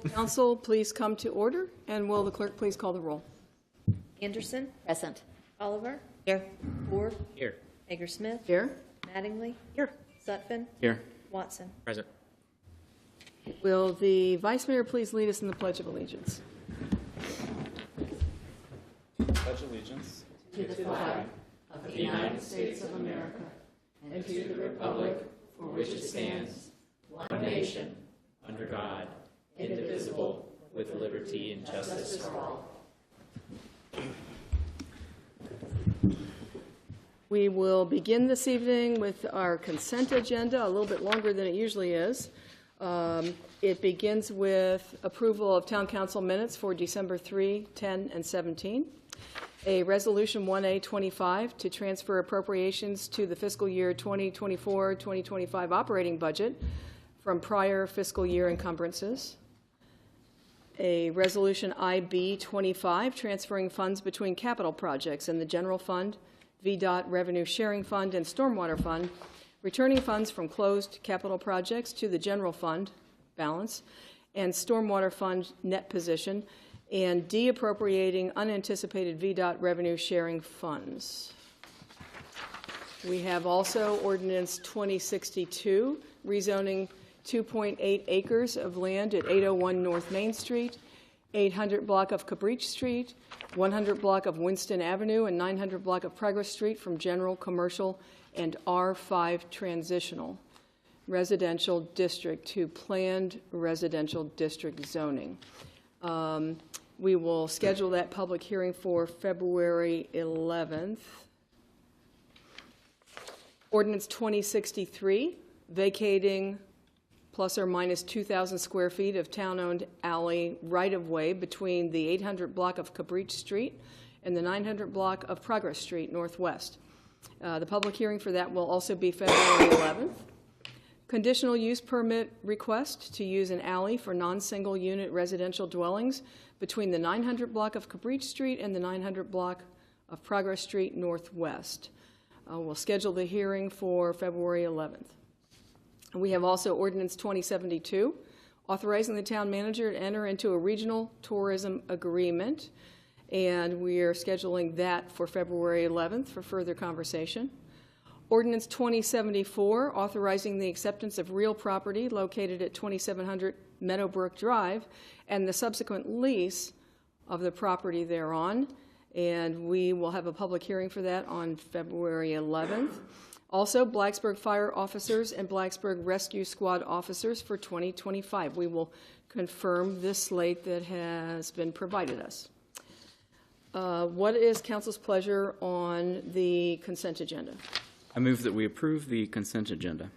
Council, please come to order, and will the clerk please call the roll? Anderson. Present. Oliver. Here. Ford. Here. Hager-Smith. Here. Mattingly. Here. Sutphen. Here. Watson. Present. Will the Vice Mayor please lead us in the Pledge of Allegiance? Pledge allegiance To the flag of the United States of America, and to the republic for which it stands, one nation, under God, indivisible, with liberty and justice for all. We will begin this evening with our consent agenda, a little bit longer than it usually is. It begins with approval of Town Council minutes for December 3, 10, and 17. A Resolution 1A25 to transfer appropriations to the fiscal year 2024-2025 operating budget from prior fiscal year encumbrances. A Resolution IB25 transferring funds between capital projects in the General Fund, VDOT Revenue Sharing Fund, and Stormwater Fund, returning funds from closed capital projects to the General Fund balance and Stormwater Fund net position, and de-appropriating unanticipated VDOT revenue sharing funds. We have also Ordinance 2062, rezoning 2.8 acres of land at 801 North Main Street, 800 block of Cabrich Street, 100 block of Winston Avenue, and 900 block of Progress Street from general, commercial, and R5 transitional residential district to planned residential district zoning. We will schedule that public hearing for February 11th. Ordinance 2063, vacating plus or minus 2,000 square feet of town-owned alley right-of-way between the 800 block of Cabrich Street and the 900 block of Progress Street Northwest. The public hearing for that will also be February 11th. Conditional use permit request to use an alley for non-single unit residential dwellings between the 900 block of Cabrich Street and the 900 block of Progress Street Northwest. We'll schedule the hearing for February 11th. We have also Ordinance 2072, authorizing the town manager to enter into a regional tourism agreement, and we are scheduling that for February 11th for further conversation. Ordinance 2074, authorizing the acceptance of real property located at 2700 Meadowbrook Drive and the subsequent lease of the property thereon, and we will have a public hearing for that on February 11th. Also, Blacksburg Fire Officers and Blacksburg Rescue Squad Officers for 2025. We will confirm this slate that has been provided us. What is Council's pleasure on the consent agenda? I move that we approve the consent agenda.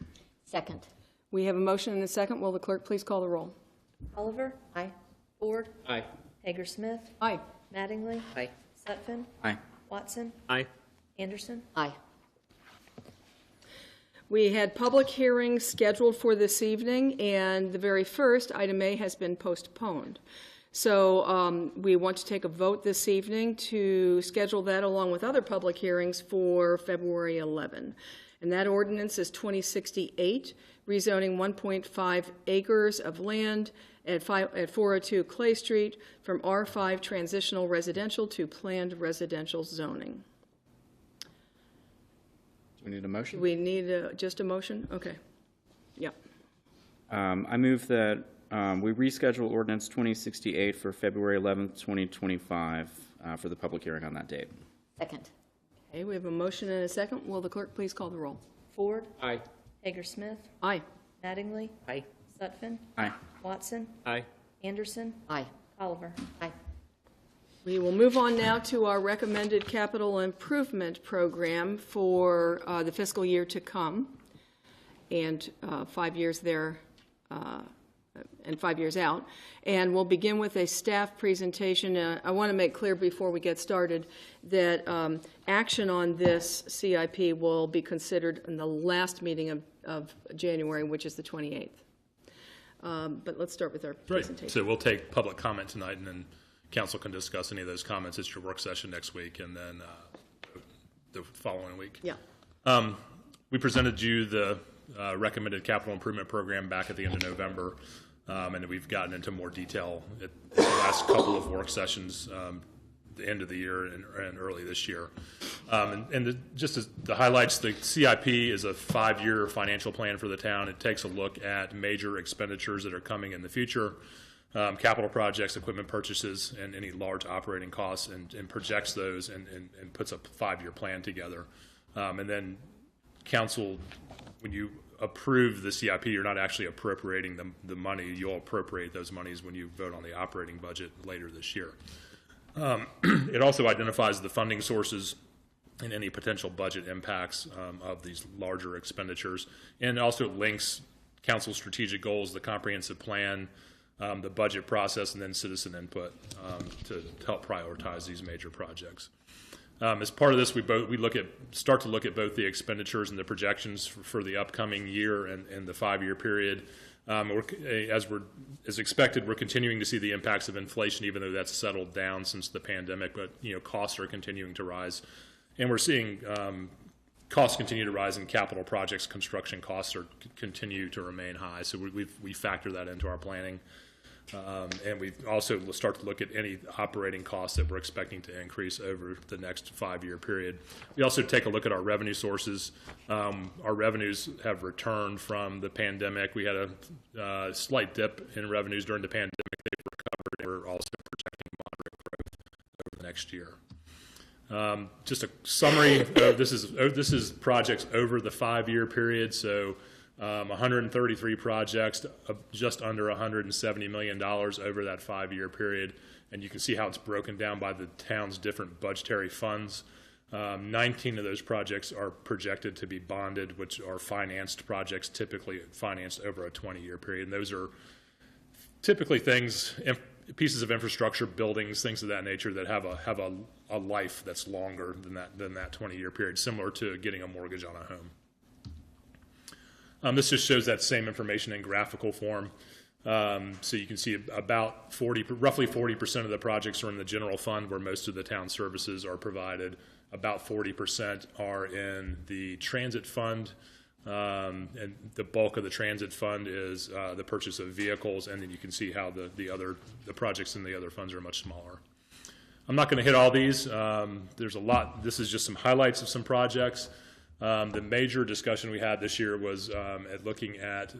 Second. We have a motion and a second. Will the clerk please call the roll? Oliver. Aye. Ford. Aye. Hager-Smith. Aye. Mattingly. Aye. Sutphen. Aye. Watson. Aye. Anderson. Aye. We had public hearings scheduled for this evening, and the very first, item A, has been postponed. So we want to take a vote this evening to schedule that along with other public hearings for February 11. And that ordinance is 2068, rezoning 1.5 acres of land at 402 Clay Street from R5 transitional residential to planned residential zoning. Do we need a motion? We need just a motion? Okay. Yeah. I move that we reschedule Ordinance 2068 for February 11th, 2025 for the public hearing on that date. Second. Okay, we have a motion and a second. Will the clerk please call the roll? Ford. Aye. Hager-Smith. Aye. Mattingly. Aye. Sutphen. Aye. Watson. Aye. Anderson. Aye. Oliver. Aye. We will move on now to our recommended capital improvement program for the fiscal year to come, and 5 years there and 5 years out. And we'll begin with a staff presentation. I want to make clear before we get started that action on this CIP will be considered in the last meeting of January, which is the 28th. But let's start with our presentation. Right. So we'll take public comment tonight, and then council can discuss any of those comments at your work session next week and then the following week. Yeah. We presented you the recommended capital improvement program back at the end of November. And we've gotten into more detail at the last couple of work sessions, the end of the year and early this year. Just as the highlights, the CIP is a 5-year financial plan for the town. It takes a look at major expenditures that are coming in the future, capital projects, equipment purchases, and any large operating costs, and projects those and puts a 5-year plan together. And then council, when you approve the CIP, you're not actually appropriating the money. You'll appropriate those monies when you vote on the operating budget later this year. It also identifies the funding sources and any potential budget impacts of these larger expenditures, and also links council's strategic goals, the comprehensive plan, the budget process, and then citizen input to help prioritize these major projects. As part of this, we start to look at both the expenditures and the projections for the upcoming year and the 5-year period. As expected, we're continuing to see the impacts of inflation, even though that's settled down since the pandemic. But costs are continuing to rise, and we're seeing costs continue to rise in capital projects. Construction costs continue to remain high, so we factor that into our planning. And we also start to look at any operating costs that we're expecting to increase over the next 5-year period. We also take a look at our revenue sources. Our revenues have returned from the pandemic. We had a slight dip in revenues during the pandemic. They've recovered, and we're also projecting moderate growth over the next year. Just a summary. This is projects over the 5-year period. So 133 projects, just under $170 million over that 5-year period. And you can see how it's broken down by the town's different budgetary funds. 19 of those projects are projected to be bonded, which are financed projects, typically financed over a 20-year period. And those are typically pieces of infrastructure, buildings, things of that nature that have a life that's longer than that 20-year period, similar to getting a mortgage on a home. This just shows that same information in graphical form. So you can see roughly 40% of the projects are in the general fund, where most of the town services are provided. About 40% are in the transit fund, and the bulk of the transit fund is the purchase of vehicles. And then you can see how the projects in the other funds are much smaller. I'm not going to hit all these. There's a lot. This is just some highlights of some projects. The major discussion we had this year was at looking at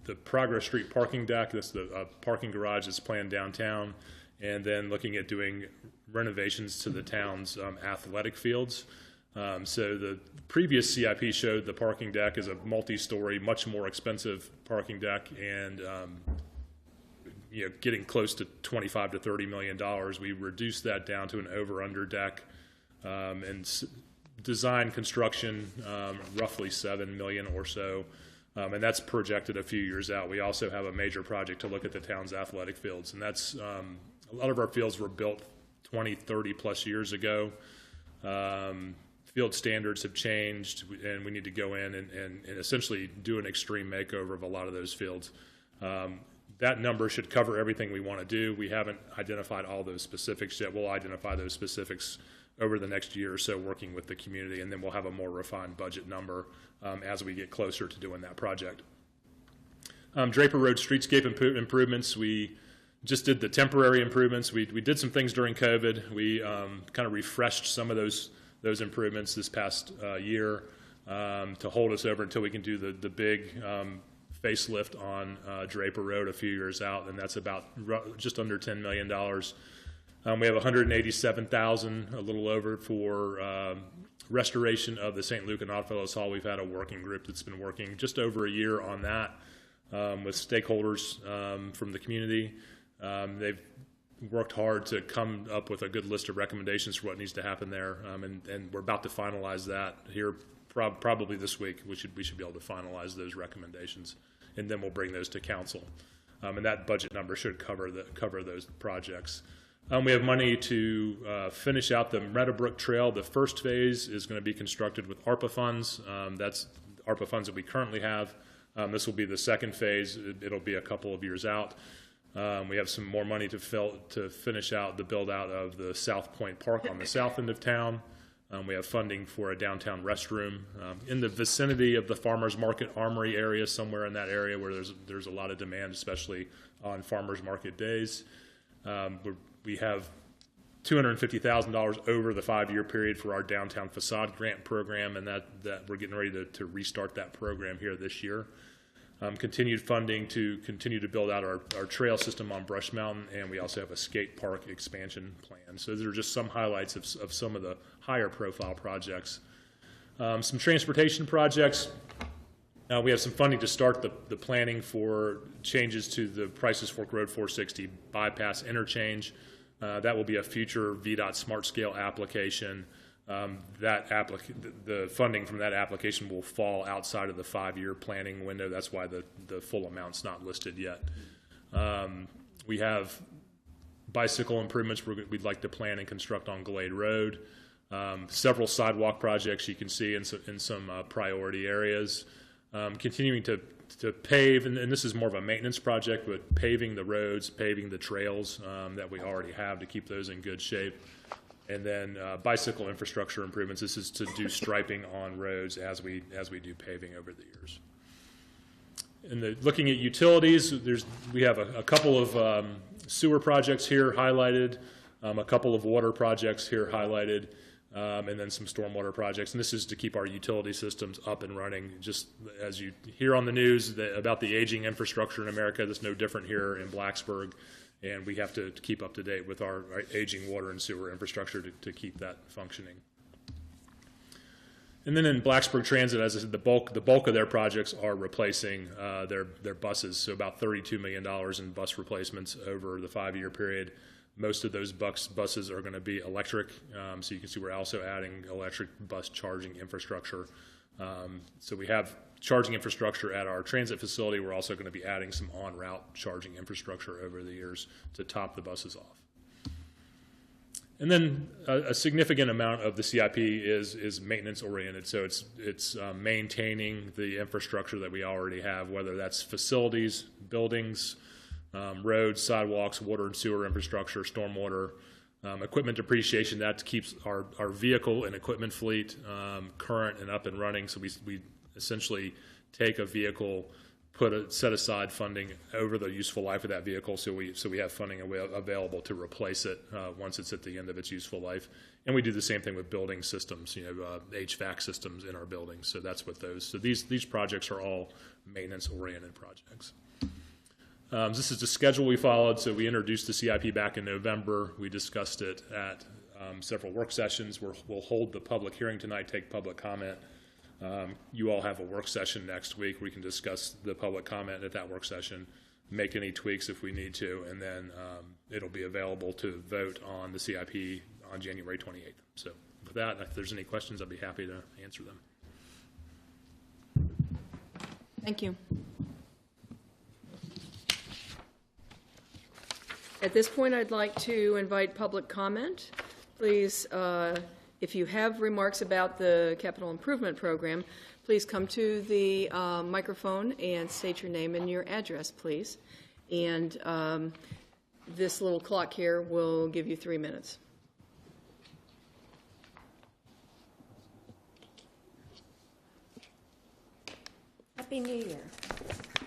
the Progress Street parking deck. That's the parking garage that's planned downtown, and then looking at doing renovations to the town's athletic fields. So the previous CIP showed the parking deck as a multi-story, much more expensive parking deck, and getting close to $25 to $30 million. We reduced that down to an over-under deck, and design construction, roughly $7 million or so, and that's projected a few years out. We also have a major project to look at the town's athletic fields, and that's a lot of our fields were built 20, 30 plus years ago. Field standards have changed, and we need to go in and essentially do an extreme makeover of a lot of those fields. That number should cover everything we want to do. We haven't identified all those specifics yet. We'll identify those specifics over the next year or so, working with the community, and then we'll have a more refined budget number as we get closer to doing that project. Draper Road streetscape improvements, we just did the temporary improvements. We did some things during COVID. We kind of refreshed some of those improvements this past year to hold us over until we can do the big facelift on Draper Road a few years out, and that's about just under $10 million. We have $187,000, a little over, for restoration of the St. Luke and Oddfellows Hall. We've had a working group that's been working just over a year on that with stakeholders from the community. They've worked hard to come up with a good list of recommendations for what needs to happen there, and we're about to finalize that here probably this week. We should be able to finalize those recommendations, and then we'll bring those to council. And that budget number should cover those projects. We have money to finish out the Meadowbrook Trail. The first phase is going to be constructed with ARPA funds. That's ARPA funds that we currently have. This will be the second phase. It'll be a couple of years out. We have some more money to finish out the build out of the South Point Park on the south end of town. We have funding for a downtown restroom in the vicinity of the Farmers Market Armory area, somewhere in that area where there's a lot of demand, especially on farmers market days. We have $250,000 over the 5-year period for our downtown facade grant program, and that we're getting ready to restart that program here this year. Continued funding to continue to build out our trail system on Brush Mountain, and we also have a skate park expansion plan. So these are just some highlights of some of the higher profile projects. Some transportation projects. We have some funding to start the planning for changes to the Prices Fork Road 460 bypass interchange. That will be a future VDOT Smart Scale application. The funding from that application will fall outside of the 5-year planning window. That's why the full amount's not listed yet. We have bicycle improvements we'd like to plan and construct on Glade Road. Several sidewalk projects you can see in some priority areas. Continuing to pave, and this is more of a maintenance project, but paving the roads, paving the trails that we already have to keep those in good shape. And then bicycle infrastructure improvements. This is to do striping on roads as we do paving over the years. And looking at utilities, we have a couple of sewer projects here highlighted, a couple of water projects here highlighted, and then some stormwater projects. And this is to keep our utility systems up and running. Just as you hear on the news about the aging infrastructure in America, that's no different here in Blacksburg. And we have to keep up to date with our aging water and sewer infrastructure to keep that functioning. And then in Blacksburg Transit, as I said, the bulk of their projects are replacing their buses, so about $32 million in bus replacements over the 5-year period. Most of those buses are going to be electric, so you can see we're also adding electric bus charging infrastructure. So we have charging infrastructure at our transit facility. We're also going to be adding some en-route charging infrastructure over the years to top the buses off. And then a significant amount of the CIP is maintenance oriented. So it's maintaining the infrastructure that we already have, whether that's facilities, buildings, roads, sidewalks, water and sewer infrastructure, stormwater, equipment depreciation. That keeps our vehicle and equipment fleet current and up and running. So we essentially take a vehicle, set aside funding over the useful life of that vehicle, so we have funding available to replace it once it's at the end of its useful life. And we do the same thing with building systems, HVAC systems in our buildings. So that's what those. So these projects are all maintenance-oriented projects. This is the schedule we followed. So we introduced the CIP back in November. We discussed it at several work sessions. We'll hold the public hearing tonight, take public comment. You all have a work session next week. We can discuss the public comment at that work session, make any tweaks if we need to, and then it'll be available to vote on the CIP on January 28th. So with that, if there's any questions, I'll be happy to answer them. Thank you. At this point, I'd like to invite public comment. Please, if you have remarks about the capital improvement program, please come to the microphone and state your name and your address, please. And this little clock here will give you 3 minutes. Happy New Year.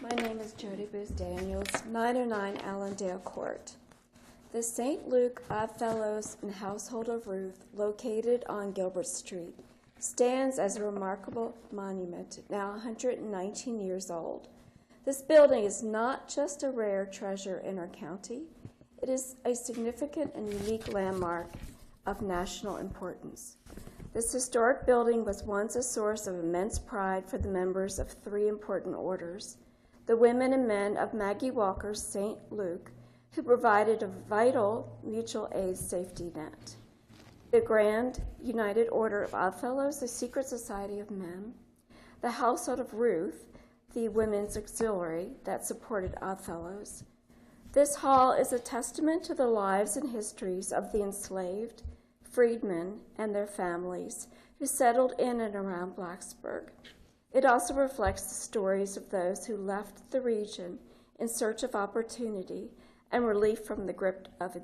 My name is Jody Booth Daniels, 909 Allendale Court. The St. Luke Oddfellows and Household of Ruth, located on Gilbert Street, stands as a remarkable monument, now 119 years old. This building is not just a rare treasure in our county, it is a significant and unique landmark of national importance. This historic building was once a source of immense pride for the members of 3 important orders: the women and men of Maggie Walker's St. Luke, who provided a vital mutual aid safety net; the Grand United Order of Oddfellows, the secret society of men; the Household of Ruth, the women's auxiliary that supported Oddfellows. This hall is a testament to the lives and histories of the enslaved, freedmen, and their families who settled in and around Blacksburg. It also reflects the stories of those who left the region in search of opportunity and relief from the grip of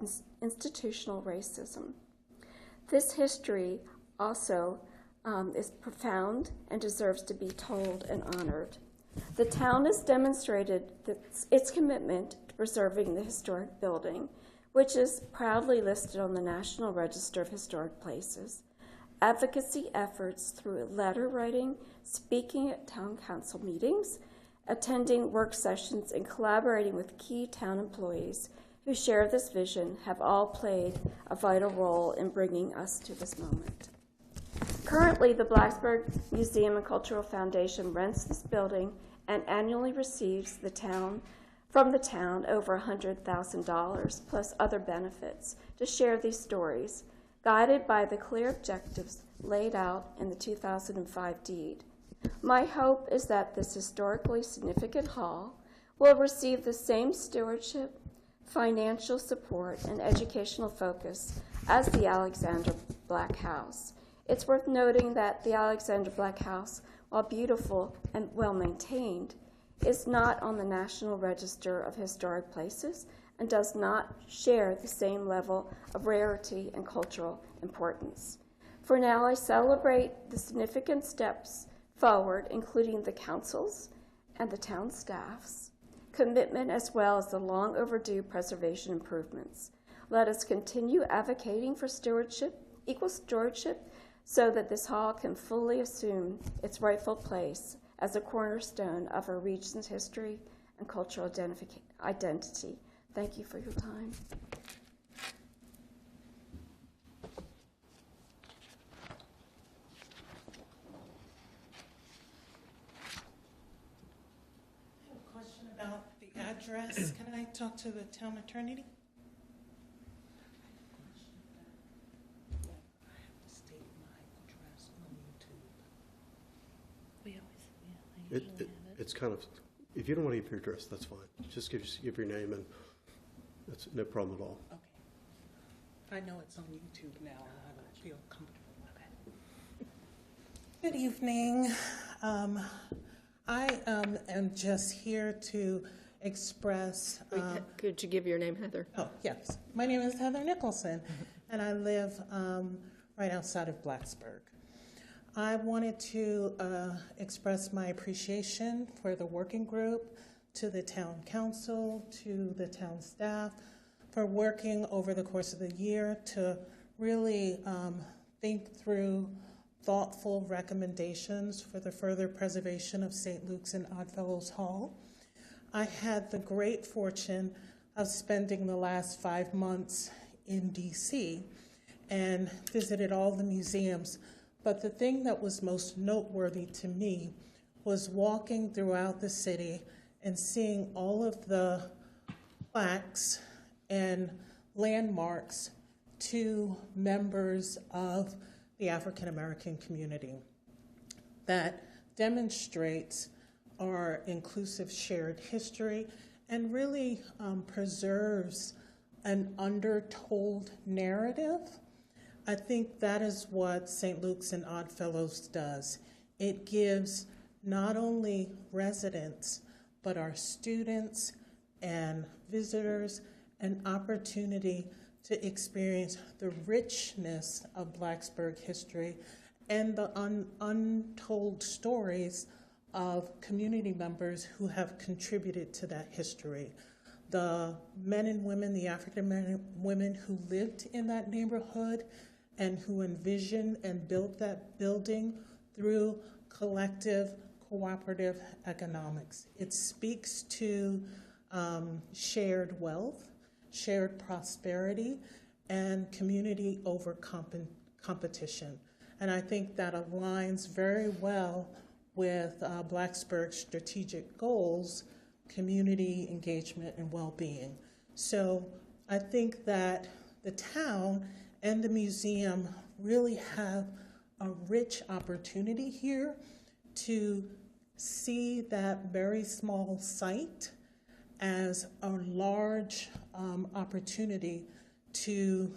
institutional racism. This history also is profound and deserves to be told and honored. The town has demonstrated its commitment to preserving the historic building, which is proudly listed on the National Register of Historic Places. Advocacy efforts through letter writing, speaking at town council meetings, attending work sessions, and collaborating with key town employees who share this vision have all played a vital role in bringing us to this moment. Currently, the Blacksburg Museum and Cultural Foundation rents this building and annually receives from the town over $100,000 plus other benefits to share these stories, guided by the clear objectives laid out in the 2005 deed. My hope is that this historically significant hall will receive the same stewardship, financial support, and educational focus as the Alexander Black House. It's worth noting that the Alexander Black House, while beautiful and well-maintained, is not on the National Register of Historic Places and does not share the same level of rarity and cultural importance. For now, I celebrate the significant steps forward, including the council's and the town staff's commitment, as well as the long overdue preservation improvements. Let us continue advocating for stewardship, equal stewardship, so that this hall can fully assume its rightful place as a cornerstone of our region's history and cultural identity. Thank you for your time. I have a question about the address. Can I talk to the town attorney? It's kind of, if you don't want to give your address, that's fine. Just give your name, and that's no problem at all. Okay. I know it's on YouTube now, and I don't feel comfortable. Okay. Good evening. I am just here to express. Could you give your name, Heather? Oh, yes. My name is Heather Nicholson, and I live right outside of Blacksburg. I wanted to express my appreciation for the working group, to the town council, to the town staff, for working over the course of the year to really think through thoughtful recommendations for the further preservation of St. Luke's and Oddfellows Hall. I had the great fortune of spending the last 5 months in DC and visited all the museums. But the thing that was most noteworthy to me was walking throughout the city and seeing all of the plaques and landmarks to members of the African American community that demonstrates our inclusive shared history and really preserves an undertold narrative. I think that is what St. Luke's and Oddfellows does. It gives not only residents, but our students and visitors an opportunity to experience the richness of Blacksburg history and the untold stories of community members who have contributed to that history. The men and women, the African men and women who lived in that neighborhood and who envisioned and built that building through collective, cooperative economics. It speaks to shared wealth, shared prosperity, and community over competition. And I think that aligns very well with Blacksburg's strategic goals, community engagement and well-being. So I think that the town and the museum really have a rich opportunity here to see that very small site as a large opportunity to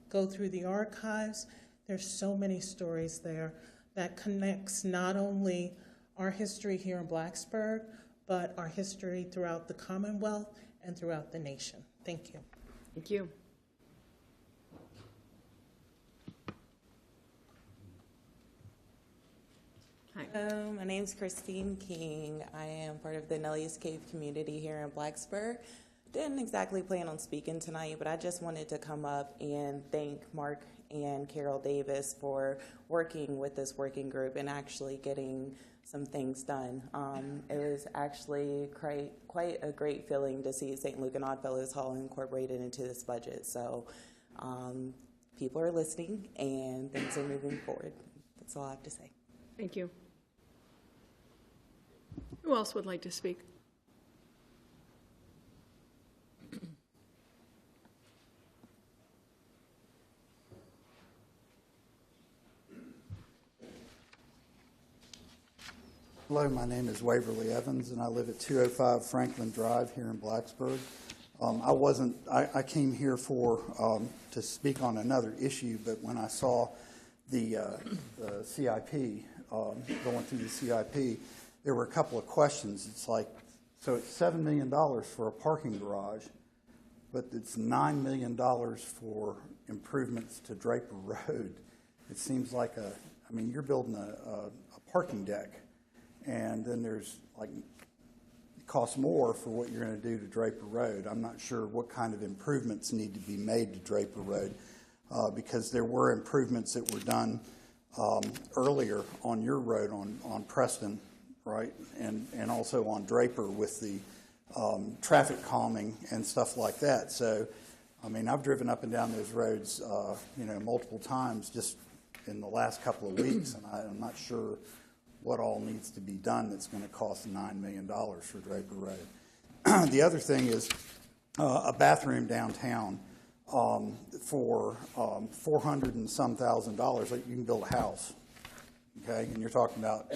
go through the archives. There's so many stories there that connects not only our history here in Blacksburg, but our history throughout the Commonwealth and throughout the nation. Thank you. Thank you. Hello, my name's Christine King. I am part of the Nelly's Cave community here in Blacksburg. Didn't exactly plan on speaking tonight, but I just wanted to come up and thank Mark and Carol Davis for working with this working group and actually getting some things done. It was actually quite a great feeling to see St. Luke and Oddfellows Hall incorporated into this budget. So people are listening and things are moving forward. That's all I have to say. Thank you. Who else would like to speak? Hello, my name is Waverly Evans, and I live at 205 Franklin Drive here in Blacksburg. I came here to speak on another issue, but when I saw the CIP, going through the CIP, there were a couple of questions. It's like, so it's $7 million for a parking garage, but it's $9 million for improvements to Draper Road. It seems like you're building a parking deck, and then there's like, it costs more for what you're going to do to Draper Road. I'm not sure what kind of improvements need to be made to Draper Road, because there were improvements that were done earlier on your road on Preston, right, and also on Draper with the traffic calming and stuff like that. So, I've driven up and down those roads, multiple times just in the last couple of weeks, and I'm not sure what all needs to be done that's going to cost $9 million for Draper Road. The other thing is a bathroom downtown for $400 and some thousand. Like you can build a house, okay? And you're talking about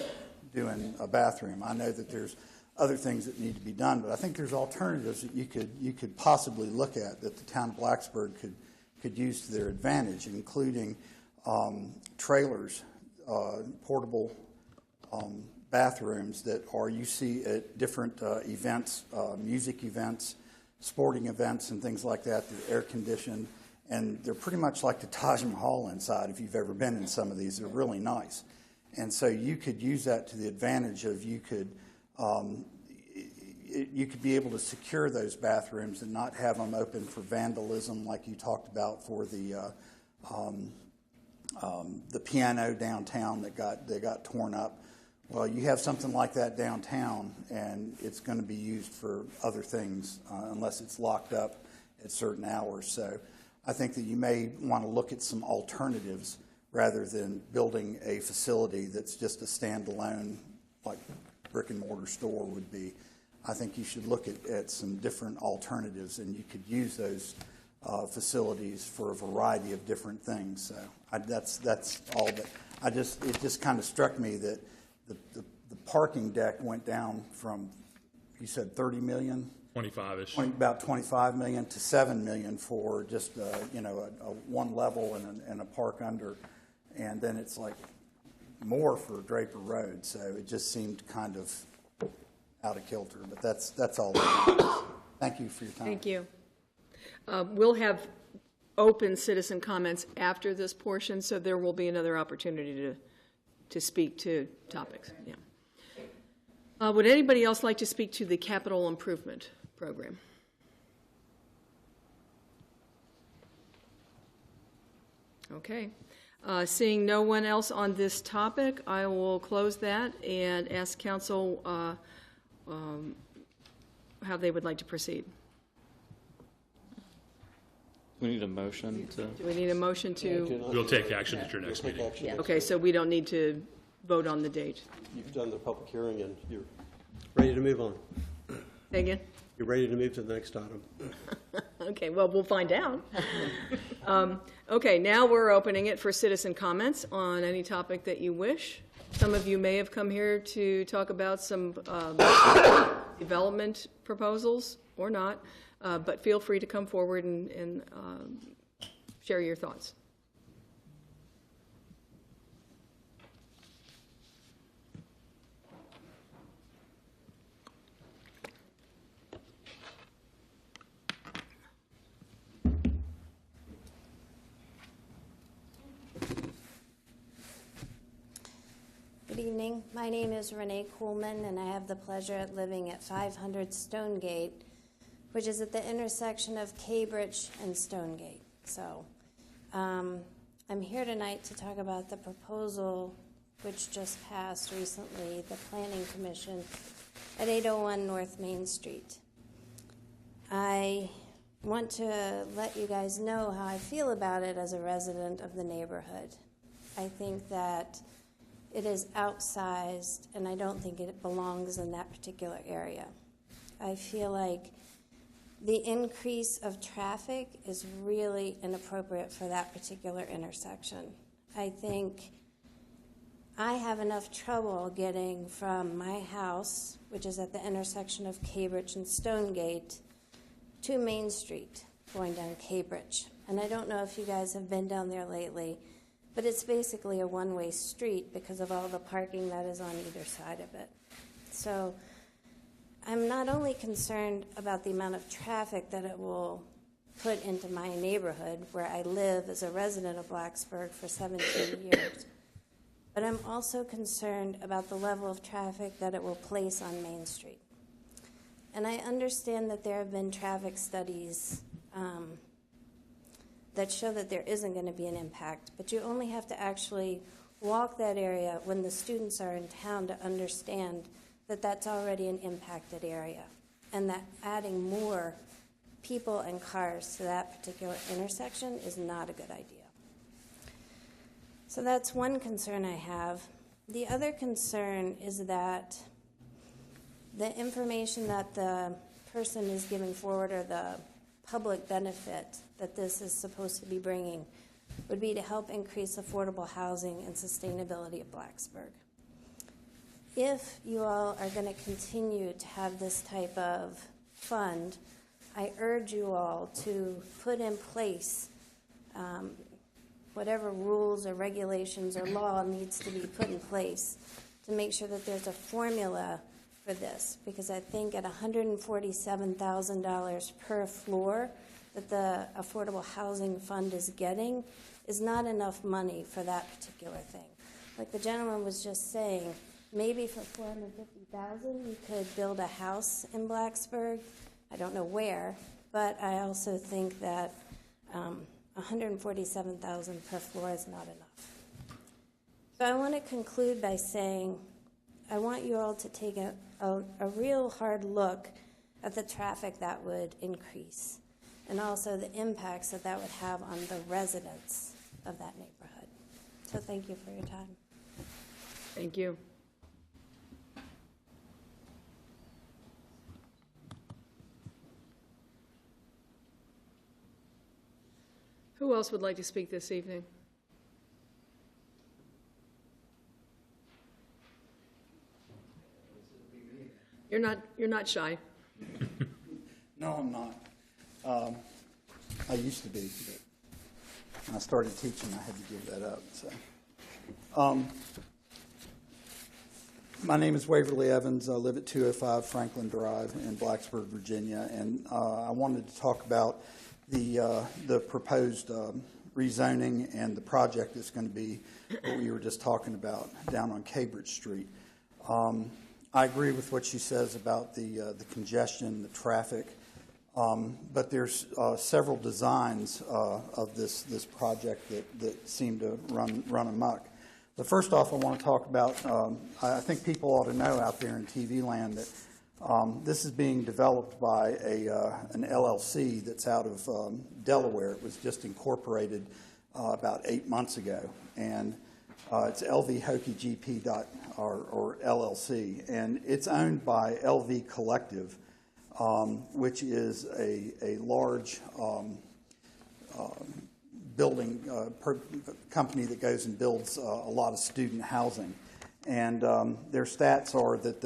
doing a bathroom. I know that there's other things that need to be done, but I think there's alternatives that you could possibly look at that the town of Blacksburg could use to their advantage, including trailers, portable bathrooms that you see at different events, music events, sporting events, and things like that. They're air conditioned, and they're pretty much like the Taj Mahal inside. If you've ever been in some of these, they're really nice. And so you could use that to the advantage of you could be able to secure those bathrooms and not have them open for vandalism, like you talked about for the piano downtown that got torn up. Well, you have something like that downtown, and it's going to be used for other things unless it's locked up at certain hours. So I think that you may want to look at some alternatives rather than building a facility that's just a standalone, like brick and mortar store would be. I think you should look at some different alternatives, and you could use those facilities for a variety of different things. So that's all. But it just kind of struck me that the parking deck went down from, you said 30 million? 25-ish. About 25 million to 7 million for just a one level and a park under, and then it's like more for Draper Road. So it just seemed kind of out of kilter. But that's all. Thank you for your time. Thank you. We'll have open citizen comments after this portion, so there will be another opportunity to speak to topics. Yeah. Would anybody else like to speak to the capital improvement program? Okay. Seeing no one else on this topic, I will close that and ask council how they would like to proceed. We need a motion to. Do we need a motion to? We'll take action at your next meeting. Okay, so we don't need to vote on the date. You've done the public hearing, and you're ready to move on. Say again? You're ready to move to the next item. Okay, well, we'll find out. Okay, now we're opening it for citizen comments on any topic that you wish. Some of you may have come here to talk about some development proposals or not, but feel free to come forward and share your thoughts. Good evening. My name is Renee Coolman, and I have the pleasure of living at 500 Stonegate, which is at the intersection of Cambridge and Stonegate. So I'm here tonight to talk about the proposal which just passed recently, the Planning Commission at 801 North Main Street. I want to let you guys know how I feel about it as a resident of the neighborhood. I think that it is outsized, and I don't think it belongs in that particular area. I feel like the increase of traffic is really inappropriate for that particular intersection. I think I have enough trouble getting from my house, which is at the intersection of Cambridge and Stonegate, to Main Street, going down Cambridge. And I don't know if you guys have been down there lately, but it's basically a one-way street because of all the parking that is on either side of it. So I'm not only concerned about the amount of traffic that it will put into my neighborhood, where I live as a resident of Blacksburg for 17 years, but I'm also concerned about the level of traffic that it will place on Main Street. And I understand that there have been traffic studies that show that there isn't going to be an impact, but you only have to actually walk that area when the students are in town to understand that that's already an impacted area, and that adding more people and cars to that particular intersection is not a good idea. So that's one concern I have. The other concern is that the information that the person is giving forward, or the public benefit that this is supposed to be bringing, would be to help increase affordable housing and sustainability of Blacksburg. If you all are going to continue to have this type of fund, I urge you all to put in place whatever rules or regulations or law needs to be put in place to make sure that there's a formula for this, because I think at $147,000 per floor that the Affordable Housing Fund is getting is not enough money for that particular thing. Like the gentleman was just saying, maybe for $450,000 you could build a house in Blacksburg. I don't know where, but I also think that $147,000 per floor is not enough. So I want to conclude by saying I want you all to take a real hard look at the traffic that would increase, and also the impacts that that would have on the residents of that neighborhood. So thank you for your time. Thank you. Who else would like to speak this evening? You're not shy. No, I'm not. I used to be, but when I started teaching, I had to give that up. So, my name is Waverly Evans. I live at 205 Franklin Drive in Blacksburg, Virginia, and I wanted to talk about the proposed rezoning and the project that's going to be what we were just talking about down on Cambridge Street. I agree with what she says about the congestion, the traffic, but there's several designs of this project that seem to run amok. But first off, I want to talk about, I think people ought to know out there in TV land that this is being developed by an LLC that's out of Delaware. It was just incorporated about 8 months ago, and it's LV or LLC, and it's owned by LV Collective, which is a large building company that goes and builds a lot of student housing. And their stats are that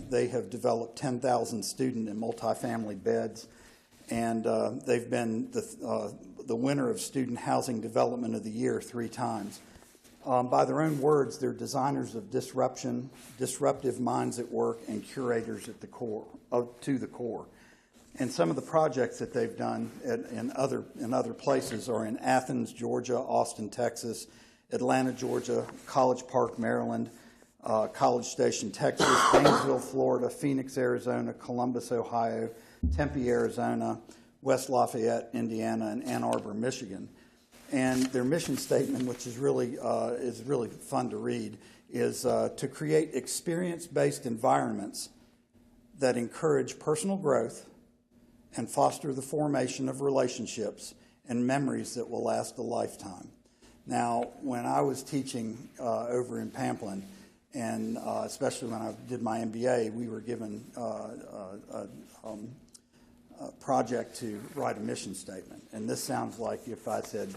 they have developed 10,000 student and multifamily beds, and they've been the winner of Student Housing Development of the Year 3 times. By their own words, they're designers of disruption, disruptive minds at work, and curators at the core, to the core. And some of the projects that they've done in other places are in Athens, Georgia, Austin, Texas, Atlanta, Georgia, College Park, Maryland, College Station, Texas, Gainesville, Florida, Phoenix, Arizona, Columbus, Ohio, Tempe, Arizona, West Lafayette, Indiana, and Ann Arbor, Michigan. And their mission statement, which is really fun to read, is to create experience-based environments that encourage personal growth and foster the formation of relationships and memories that will last a lifetime. Now, when I was teaching over in Pamplin, and especially when I did my MBA, we were given a project to write a mission statement. And this sounds like if I said,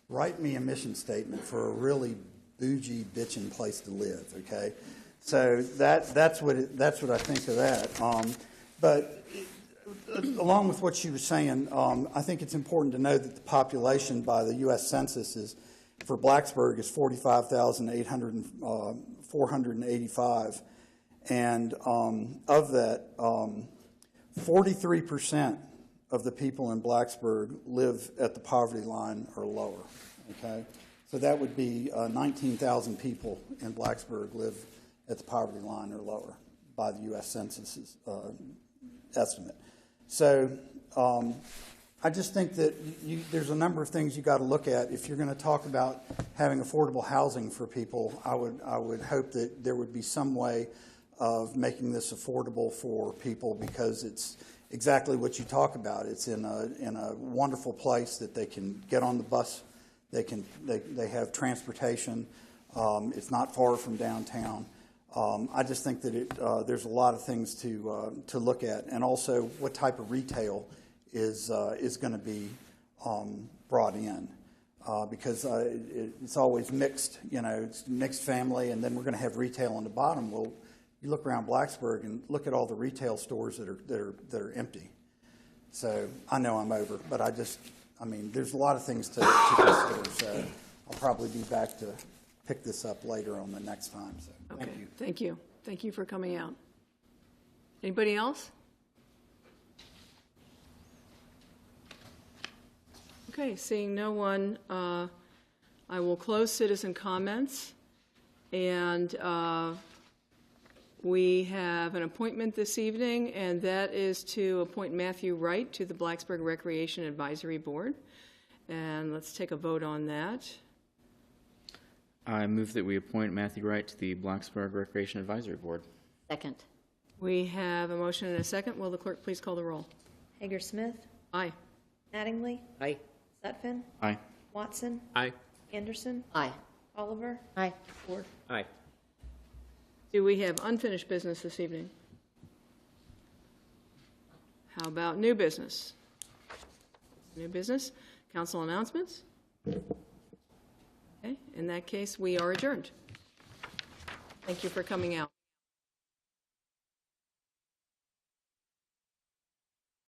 write me a mission statement for a really bougie, bitchin' place to live, okay? So that's what I think of that. But along with what she was saying, I think it's important to know that the population by the U.S. Census for Blacksburg is 45,485, and of that, 43% of the people in Blacksburg live at the poverty line or lower. Okay, so that would be 19,000 people in Blacksburg live at the poverty line or lower by the U.S. Census's estimate. So I just think that there's a number of things you got to look at if you're going to talk about having affordable housing for people. I would hope that there would be some way of making this affordable for people, because it's exactly what you talk about. It's in a wonderful place that they can get on the bus. They have transportation. It's not far from downtown. I just think that there's a lot of things to look at, and also what type of retail is going to be brought in, because it's always mixed. It's mixed family, and then we're going to have retail on the bottom. Well, you look around Blacksburg and look at all the retail stores that are empty. So I know I'm over, but there's a lot of things to consider. So I'll probably be back to pick this up later on the next time. So Okay. thank you. Thank you. Thank you for coming out. Anybody else? Okay, seeing no one, I will close citizen comments, and we have an appointment this evening, and that is to appoint Matthew Wright to the Blacksburg Recreation Advisory Board. And let's take a vote on that. I move that we appoint Matthew Wright to the Blacksburg Recreation Advisory Board. Second. We have a motion and a second. Will the clerk please call the roll? Hager-Smith, Aye. Mattingly, Aye. Sutphen, Aye. Watson, Aye. Anderson, Aye. Oliver, Aye. Ford. Aye. Do we have unfinished business this evening? How about new business? New business? Council announcements? Okay, in that case, we are adjourned. Thank you for coming out.